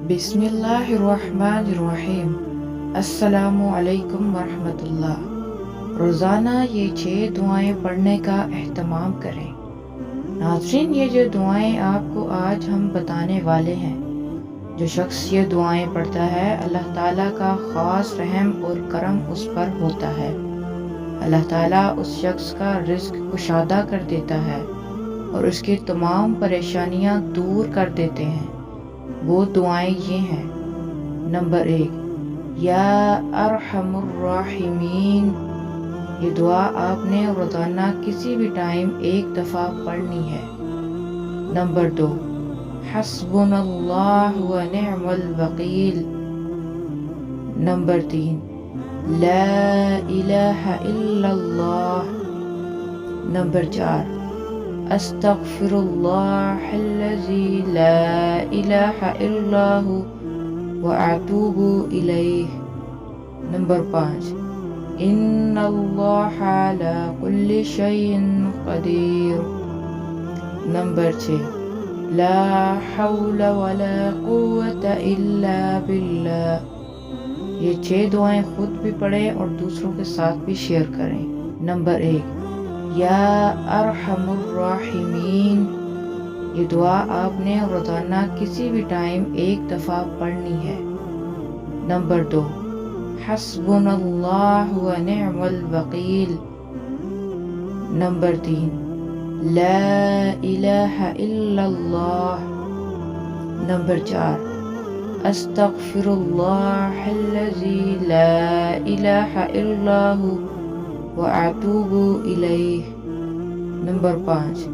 بسم اللہ الرحمن الرحیم۔ السلام علیکم ورحمۃ اللہ۔ روزانہ یہ 6 دعائیں پڑھنے کا اہتمام کریں۔ ناظرین، یہ جو دعائیں آپ کو آج ہم بتانے والے ہیں، جو شخص یہ دعائیں پڑھتا ہے، اللہ تعالیٰ کا خاص رحم اور کرم اس پر ہوتا ہے۔ اللہ تعالیٰ اس شخص کا رزق کشادہ کر دیتا ہے اور اس کی تمام پریشانیاں دور کر دیتے ہیں۔ وہ دعائیں یہ ہیں۔ نمبر 1، یا ارحم الراحمین۔ یہ دعا آپ نے روزانہ کسی بھی ٹائم ایک دفعہ پڑھنی ہے۔ نمبر 2، حسبنا اللہ و نعم الوکیل۔ نمبر 3، لا الہ الا اللہ۔ نمبر 4، استغفر اللہ الذی لا الہ الا ہو واتوب الیہ۔ نمبر 5، ان اللہ علی کل شیء قدیر۔ نمبر 6، لا حول ولا قوة الا باللہ۔ یہ 6 دعائیں خود بھی پڑھیں اور دوسروں کے ساتھ بھی شیئر کریں۔ نمبر 1، یا ارحم الراحمین۔ یہ دعا آپ نے روزانہ کسی بھی ٹائم ایک دفعہ پڑھنی ہے۔ نمبر 2، حسبنا اللہ و نعم الوکیل۔ نمبر 3، لا الہ الا اللہ۔ نمبر 4، استغفر اللہ الذی لا الہ الا ہو واتوب الیہ۔ نمبر 5،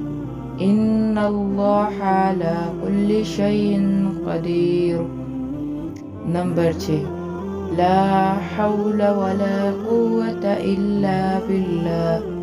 ان اللہ علی کل شیء قدیر۔ نمبر 6، لا حول ولا قوة الا باللہ۔